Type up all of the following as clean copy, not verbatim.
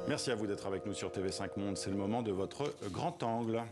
Merci à vous d'être avec nous sur TV5 Monde. C'est le moment de votre grand angle.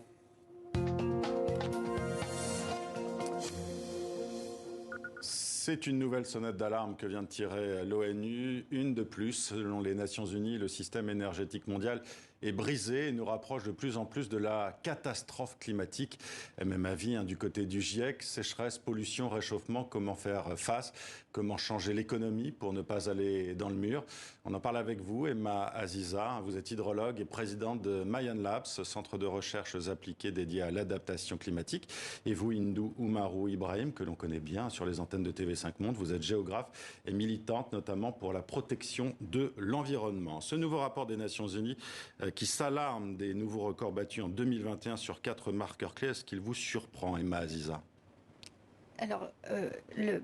C'est une nouvelle sonnette d'alarme que vient de tirer l'ONU. Une de plus, selon les Nations Unies, le système énergétique mondial est brisé et nous rapproche de plus en plus de la catastrophe climatique. Et même avis du côté du GIEC, sécheresse, pollution, réchauffement, comment faire face, comment changer l'économie pour ne pas aller dans le mur. On en parle avec vous, Emma Aziza. Vous êtes hydrologue et présidente de Mayan Labs, centre de recherches appliquées dédié à l'adaptation climatique. Et vous, Hindou Oumarou Ibrahim, que l'on connaît bien sur les antennes de TV5 Monde. Vous êtes géographe et militante notamment pour la protection de l'environnement. Ce nouveau rapport des Nations Unies qui s'alarme des nouveaux records battus en 2021 sur 4 marqueurs clés, est-ce qu'il vous surprend, Emma Aziza? Alors,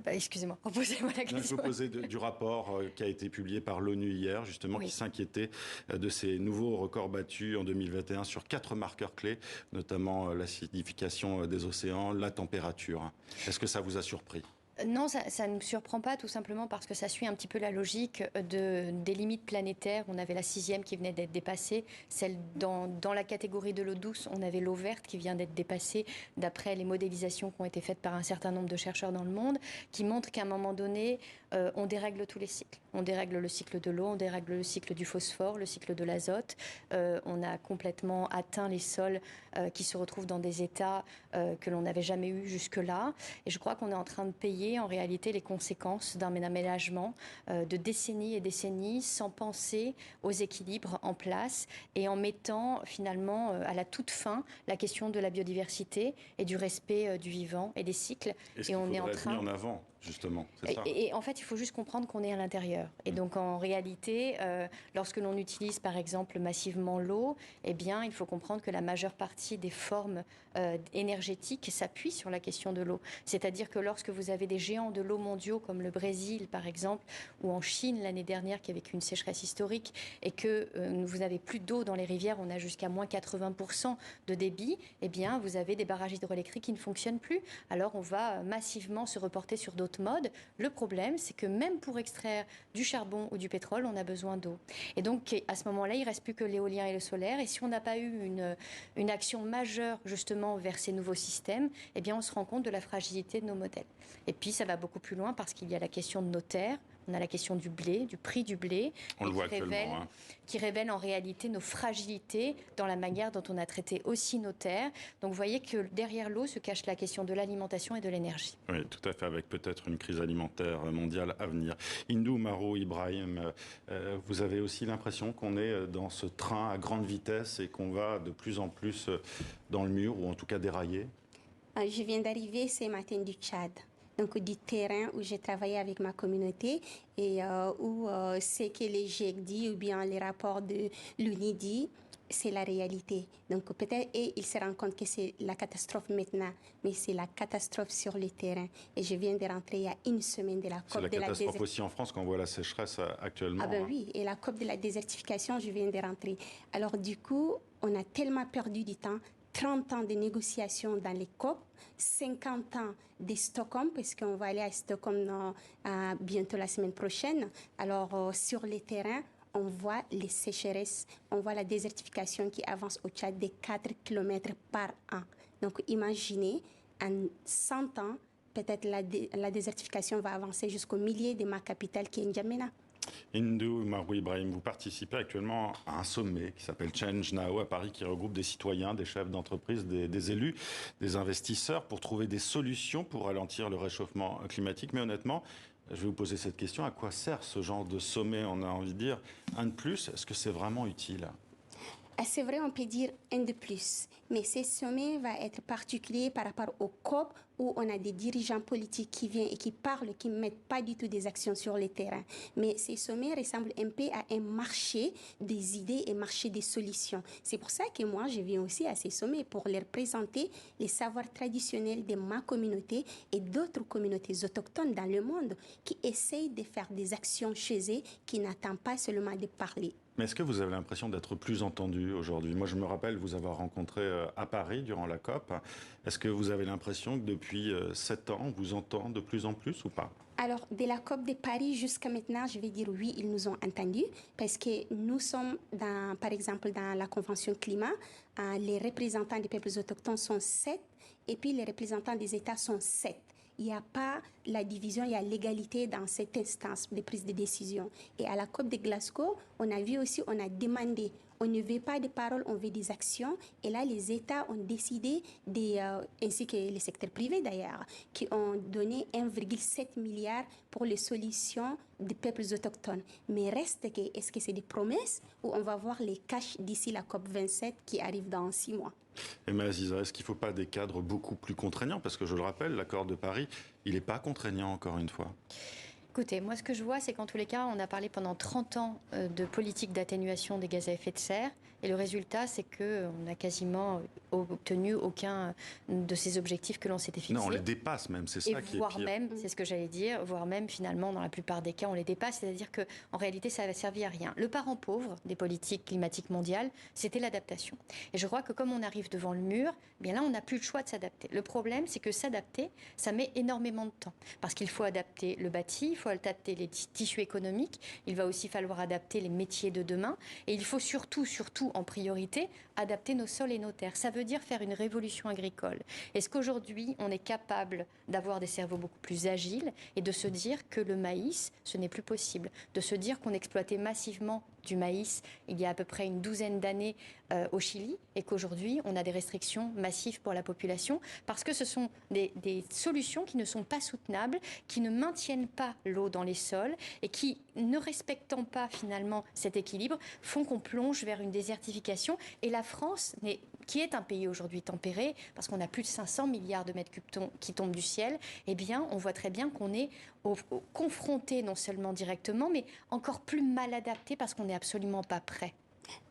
excusez-moi, reposez-moi la question. Je vous posais du rapport qui a été publié par l'ONU hier, justement, qui s'inquiétait de ces nouveaux records battus en 2021 sur 4 marqueurs clés, notamment l'acidification des océans, la température. Est-ce que ça vous a surpris ? Non, ça ne nous surprend pas, tout simplement parce que ça suit un petit peu la logique des limites planétaires. On avait la 6e qui venait d'être dépassée. Dans la catégorie de l'eau douce, on avait l'eau verte qui vient d'être dépassée d'après les modélisations qui ont été faites par un certain nombre de chercheurs dans le monde, qui montrent qu'à un moment donné, on dérègle tous les cycles. On dérègle le cycle de l'eau, on dérègle le cycle du phosphore, le cycle de l'azote. On a complètement atteint les sols qui se retrouvent dans des états que l'on n'avait jamais eu jusque-là. Et je crois qu'on est en train de payer en réalité les conséquences d'un aménagement de décennies et décennies sans penser aux équilibres en place et en mettant finalement à la toute fin la question de la biodiversité et du respect du vivant et des cycles. Et on est en train mis en avant justement, c'est ça. Et en fait, il faut juste comprendre qu'on est à l'intérieur. Et donc en réalité, lorsque l'on utilise par exemple massivement l'eau, eh bien, il faut comprendre que la majeure partie des formes énergétiques s'appuient sur la question de l'eau. C'est-à-dire que lorsque vous avez des géants de l'eau mondiaux comme le Brésil par exemple, ou en Chine l'année dernière qui a vécu une sécheresse historique et que vous n'avez plus d'eau dans les rivières, on a jusqu'à moins 80% de débit, eh bien vous avez des barrages hydroélectriques qui ne fonctionnent plus. Alors on va massivement se reporter sur d'autres modes. Le problème, c'est que même pour extraire du charbon ou du pétrole, on a besoin d'eau. Et donc à ce moment-là, il ne reste plus que l'éolien et le solaire. Et si on n'a pas eu une action majeure justement vers ces nouveaux systèmes, eh bien on se rend compte de la fragilité de nos modèles. Et puis ça va beaucoup plus loin parce qu'il y a la question de nos terres, on a la question du blé, du prix du blé, qui révèle en réalité nos fragilités dans la manière dont on a traité aussi nos terres. Donc vous voyez que derrière l'eau se cache la question de l'alimentation et de l'énergie. Oui, tout à fait, avec peut-être une crise alimentaire mondiale à venir. Hindou Oumarou Ibrahim, vous avez aussi l'impression qu'on est dans ce train à grande vitesse et qu'on va de plus en plus dans le mur, ou en tout cas dérailler? Je viens d'arriver ce matin du Tchad. Donc du terrain où j'ai travaillé avec ma communauté et où ce que les GIEC dit ou bien les rapports de l'ONU dit, c'est la réalité. Donc peut-être ils se rendent compte que c'est la catastrophe maintenant, mais c'est la catastrophe sur le terrain. Et je viens de rentrer il y a une semaine de la COP de la catastrophe aussi en France quand on voit la sécheresse actuellement. Ah ben oui, et la COP de la désertification, je viens de rentrer. Alors du coup, on a tellement perdu du temps. 30 ans de négociations dans les COP, 50 ans de Stockholm, parce qu'on va aller à Stockholm bientôt la semaine prochaine. Alors, sur les terrains, on voit les sécheresses, on voit la désertification qui avance au Tchad de 4 km par an. Donc, imaginez, en 100 ans, peut-être la désertification va avancer jusqu'au millier de ma capitale qui est N'Djamena. Hindou Oumarou Ibrahim, vous participez actuellement à un sommet qui s'appelle Change Now à Paris, qui regroupe des citoyens, des chefs d'entreprise, des élus, des investisseurs pour trouver des solutions pour ralentir le réchauffement climatique. Mais honnêtement, je vais vous poser cette question, à quoi sert ce genre de sommet? On a envie de dire un de plus, est-ce que c'est vraiment utile? C'est vrai, on peut dire un de plus, mais ce sommet va être particulier par rapport au COP où on a des dirigeants politiques qui viennent et qui parlent, qui ne mettent pas du tout des actions sur le terrain. Mais ces sommets ressemblent un peu à un marché des idées et marché des solutions. C'est pour ça que moi, je viens aussi à ces sommets pour leur présenter les savoirs traditionnels de ma communauté et d'autres communautés autochtones dans le monde qui essayent de faire des actions chez eux, qui n'attendent pas seulement de parler. Mais est-ce que vous avez l'impression d'être plus entendu aujourd'hui? Moi, je me rappelle vous avoir rencontré à Paris durant la COP. Est-ce que vous avez l'impression que depuis 7 ans, on vous entend de plus en plus ou pas? Alors, de la COP de Paris jusqu'à maintenant, je vais dire oui, ils nous ont entendus parce que nous sommes, par exemple, dans la Convention climat, les représentants des peuples autochtones sont 7 et puis les représentants des États sont 7. Il n'y a pas la division, il y a l'égalité dans cette instance de prise de décision. Et à la COP de Glasgow, on a vu aussi, on a demandé, on ne veut pas de paroles, on veut des actions. Et là, les États ont décidé, ainsi que les secteurs privés d'ailleurs, qui ont donné 1,7 milliard pour les solutions des peuples autochtones. Mais reste que, est-ce que c'est des promesses ou on va voir les cash d'ici la COP 27 qui arrive dans 6 mois? Emma Aziza, est-ce qu'il ne faut pas des cadres beaucoup plus contraignants? Parce que je le rappelle, l'accord de Paris, il n'est pas contraignant encore une fois. Écoutez, moi ce que je vois, c'est qu'en tous les cas, on a parlé pendant 30 ans de politique d'atténuation des gaz à effet de serre. Et le résultat, c'est qu'on n'a quasiment obtenu aucun de ces objectifs que l'on s'était fixés. Non, on les dépasse même, c'est ça qui est voire pire. même, c'est ce que j'allais dire, voire même finalement, dans la plupart des cas, on les dépasse. C'est-à-dire qu'en réalité, ça va servir à rien. Le parent pauvre des politiques climatiques mondiales, c'était l'adaptation. Et je crois que comme on arrive devant le mur, eh bien là, on n'a plus le choix de s'adapter. Le problème, c'est que s'adapter, ça met énormément de temps. Parce qu'il faut adapter le bâti, il faut adapter les tissus économiques, il va aussi falloir adapter les métiers de demain. Et il faut surtout en priorité, adapter nos sols et nos terres. Ça veut dire faire une révolution agricole. Est-ce qu'aujourd'hui, on est capable d'avoir des cerveaux beaucoup plus agiles et de se dire que le maïs, ce n'est plus possible? De se dire qu'on exploitait massivement du maïs il y a à peu près une douzaine d'années au Chili et qu'aujourd'hui, on a des restrictions massives pour la population parce que ce sont des solutions qui ne sont pas soutenables, qui ne maintiennent pas l'eau dans les sols et qui, ne respectant pas finalement cet équilibre, font qu'on plonge vers une désertification. Et la France, qui est un pays aujourd'hui tempéré, parce qu'on a plus de 500 milliards de mètres cubes qui tombent du ciel, eh bien, on voit très bien qu'on est confronté non seulement directement, mais encore plus mal adapté parce qu'on n'est absolument pas prêt.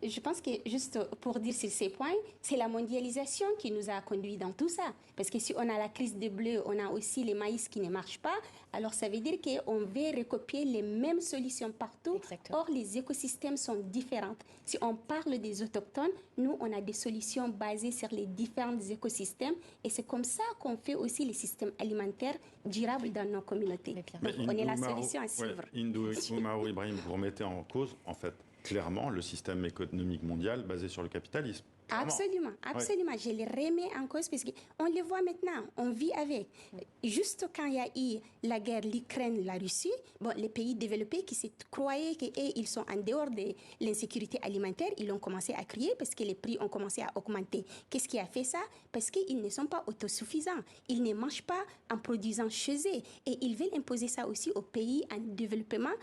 Je pense que, juste pour dire sur ces points, c'est la mondialisation qui nous a conduit dans tout ça. Parce que si on a la crise de blé, on a aussi les maïs qui ne marchent pas, alors ça veut dire qu'on veut recopier les mêmes solutions partout. Exactement. Or, les écosystèmes sont différents. Si on parle des autochtones, nous, on a des solutions basées sur les différents écosystèmes et c'est comme ça qu'on fait aussi les systèmes alimentaires durables dans nos communautés. Donc, on est la solution à suivre. Hindou Oumarou Ibrahim, vous remettez en cause, en fait, clairement, le système économique mondial basé sur le capitalisme. Clairement. Absolument, absolument. Ouais. Je les remets en cause parce qu'on le voit maintenant, on vit avec. Juste quand il y a eu la guerre, l'Ukraine, la Russie, bon, les pays développés qui se croyaient qu'ils sont en dehors de l'insécurité alimentaire, ils ont commencé à crier parce que les prix ont commencé à augmenter. Qu'est-ce qui a fait ça? Parce qu'ils ne sont pas autosuffisants. Ils ne mangent pas en produisant chez eux. Et ils veulent imposer ça aussi aux pays en développement.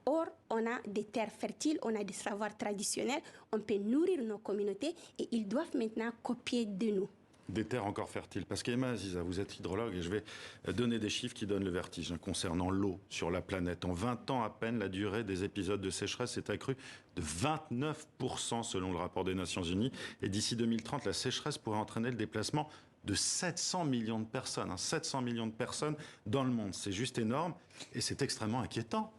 Or, on a des terres fertiles, on a des savoirs traditionnels, on peut nourrir nos communautés et ils doivent maintenant copier de nous. Des terres encore fertiles. Parce qu'Emma Aziza, vous êtes hydrologue et je vais donner des chiffres qui donnent le vertige concernant l'eau sur la planète. En 20 ans à peine, la durée des épisodes de sécheresse s'est accrue de 29% selon le rapport des Nations Unies. Et d'ici 2030, la sécheresse pourrait entraîner le déplacement de 700 millions de personnes. 700 millions de personnes dans le monde. C'est juste énorme et c'est extrêmement inquiétant.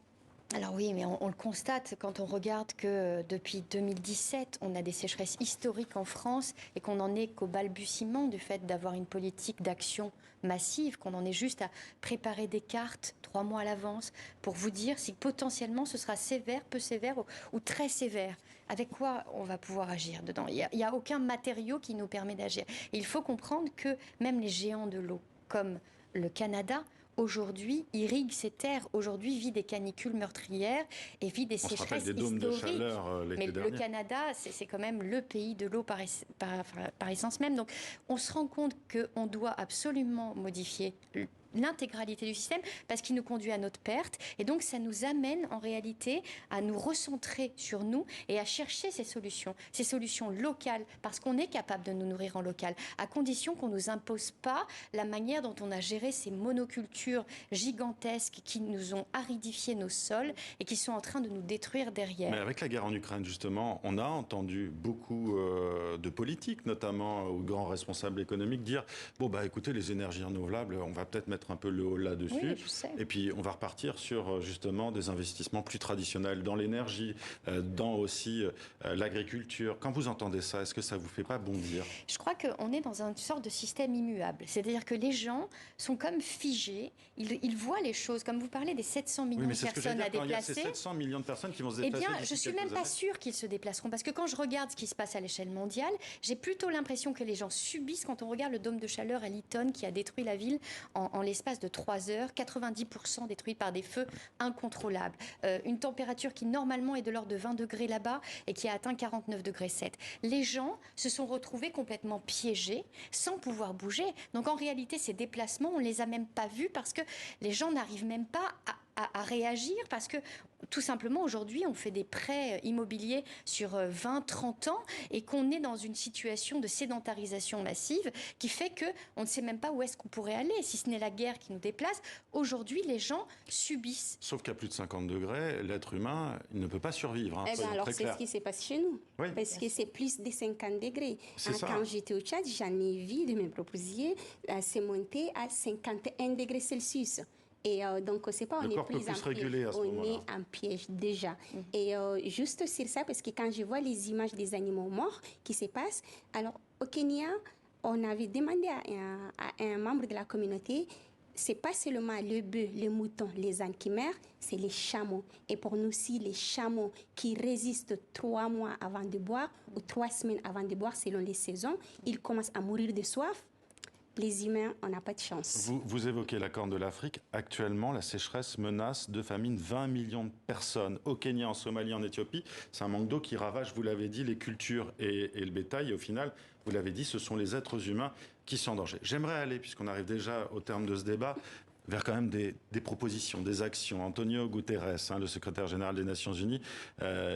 Alors oui, mais on le constate quand on regarde que depuis 2017, on a des sécheresses historiques en France et qu'on n'en est qu'au balbutiement du fait d'avoir une politique d'action massive, qu'on en est juste à préparer des cartes 3 mois à l'avance pour vous dire si potentiellement ce sera sévère, peu sévère ou très sévère. Avec quoi on va pouvoir agir dedans? Il n'y a aucun matériau qui nous permet d'agir. Il faut comprendre que même les géants de l'eau, comme le Canada, aujourd'hui, irrigue ses terres, aujourd'hui vit des canicules meurtrières et vit des sécheresses des dômes historiques. De chaleur, mais dernier. Le Canada, c'est quand même le pays de l'eau par essence même. Donc on se rend compte qu'on doit absolument modifier l'intégralité du système parce qu'il nous conduit à notre perte et donc ça nous amène en réalité à nous recentrer sur nous et à chercher ces solutions locales parce qu'on est capable de nous nourrir en local à condition qu'on ne nous impose pas la manière dont on a géré ces monocultures gigantesques qui nous ont aridifié nos sols et qui sont en train de nous détruire derrière. Mais avec la guerre en Ukraine justement, on a entendu beaucoup de politiques, notamment aux grands responsables économiques dire bon bah écoutez les énergies renouvelables, on va peut-être mettre mettre un peu le haut là-dessus. Oui, je sais. Et puis, on va repartir sur justement des investissements plus traditionnels dans l'énergie, dans aussi l'agriculture. Quand vous entendez ça, est-ce que ça vous fait pas bondir? Je crois qu'on est dans une sorte de système immuable. C'est-à-dire que les gens sont comme figés. Ils voient les choses. Comme vous parlez des 700 millions de personnes à déplacer. Il y a ces 700 millions de personnes qui vont se Eh déplacer. bien, je ne suis même pas sûre qu'ils se déplaceront. Parce que quand je regarde ce qui se passe à l'échelle mondiale, j'ai plutôt l'impression que les gens subissent. Quand on regarde le dôme de chaleur à Lytton qui a détruit la ville en l'espace de 3 heures, 90% détruit par des feux incontrôlables. Une température qui normalement est de l'ordre de 20 degrés là-bas et qui a atteint 49 degrés 7. Les gens se sont retrouvés complètement piégés, sans pouvoir bouger. Donc en réalité, ces déplacements, on ne les a même pas vus parce que les gens n'arrivent même pas à réagir parce que tout simplement aujourd'hui on fait des prêts immobiliers sur 20-30 ans et qu'on est dans une situation de sédentarisation massive qui fait qu'on ne sait même pas où est-ce qu'on pourrait aller, si ce n'est la guerre qui nous déplace. Aujourd'hui les gens subissent. Sauf qu'à plus de 50 degrés, l'être humain il ne peut pas survivre. Eh bien, alors c'est ce qui s'est passé chez nous, oui. Parce que c'est plus de 50 degrés. Quand j'étais au Tchad, j'en ai vu de mes propres yeux, c'est monté à 51 degrés Celsius. Et donc, c'est pas, on est plus en piège, on est en piège déjà. Et juste sur ça, parce que quand je vois les images des animaux morts qui se passent, alors au Kenya, on avait demandé à un membre de la communauté, c'est pas seulement le bœuf, les moutons, les ânes qui meurent, c'est les chameaux. Et pour nous aussi, les chameaux qui résistent 3 mois avant de boire ou 3 semaines avant de boire, selon les saisons, ils commencent à mourir de soif. Les humains, on n'a pas de chance. Vous évoquez la Corne de l'Afrique. Actuellement, la sécheresse menace de famine 20 millions de personnes. Au Kenya, en Somalie, en Éthiopie, c'est un manque d'eau qui ravage, vous l'avez dit, les cultures et le bétail. Et au final, vous l'avez dit, ce sont les êtres humains qui sont en danger. J'aimerais aller, puisqu'on arrive déjà au terme de ce débat, vers quand même des propositions, des actions. Antonio Guterres, le secrétaire général des Nations Unies,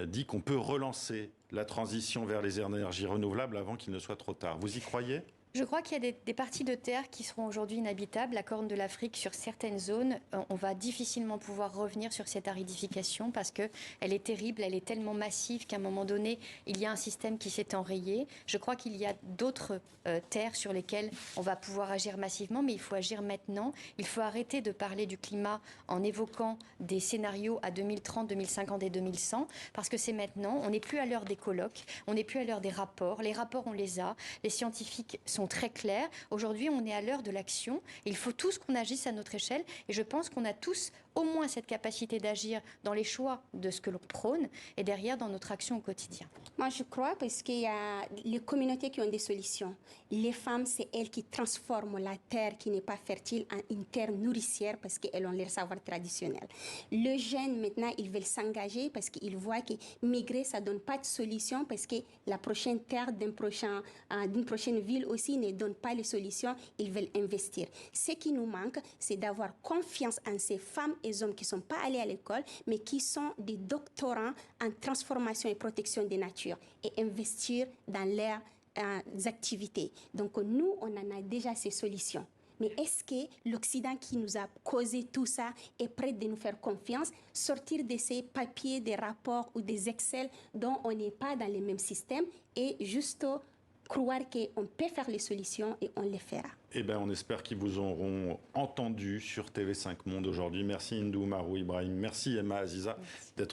dit qu'on peut relancer la transition vers les énergies renouvelables avant qu'il ne soit trop tard. Vous y croyez ? Je crois qu'il y a des parties de terre qui seront aujourd'hui inhabitables. La Corne de l'Afrique, sur certaines zones, on va difficilement pouvoir revenir sur cette aridification parce qu'elle est terrible, elle est tellement massive qu'à un moment donné, il y a un système qui s'est enrayé. Je crois qu'il y a d'autres terres sur lesquelles on va pouvoir agir massivement, mais il faut agir maintenant. Il faut arrêter de parler du climat en évoquant des scénarios à 2030, 2050 et 2100, parce que c'est maintenant. On n'est plus à l'heure des colloques, on n'est plus à l'heure des rapports. Les rapports, on les a. Les scientifiques sont très clairs. Aujourd'hui, on est à l'heure de l'action. Il faut tous qu'on agisse à notre échelle. Et je pense qu'on a tous au moins cette capacité d'agir dans les choix de ce que l'on prône et derrière dans notre action au quotidien. Moi, je crois parce qu'il y a les communautés qui ont des solutions. Les femmes, c'est elles qui transforment la terre qui n'est pas fertile en une terre nourricière parce qu'elles ont leur savoir traditionnel. Les jeunes, maintenant, ils veulent s'engager parce qu'ils voient que migrer, ça ne donne pas de solution parce que la prochaine terre d'une prochaine ville aussi ne donne pas les solutions. Ils veulent investir. Ce qui nous manque, c'est d'avoir confiance en ces femmes et hommes qui ne sont pas allés à l'école, mais qui sont des doctorants en transformation et protection des natures et investir dans leurs activités. Donc nous, on en a déjà ces solutions. Mais est-ce que l'Occident qui nous a causé tout ça est prêt de nous faire confiance, sortir de ces papiers, des rapports ou des Excel dont on n'est pas dans les mêmes systèmes et juste croire qu'on peut faire les solutions et on les fera. Eh bien, on espère qu'ils vous auront entendu sur TV5 Monde aujourd'hui. Merci Hindou Marou Ibrahim. Merci Emma Aziza d'être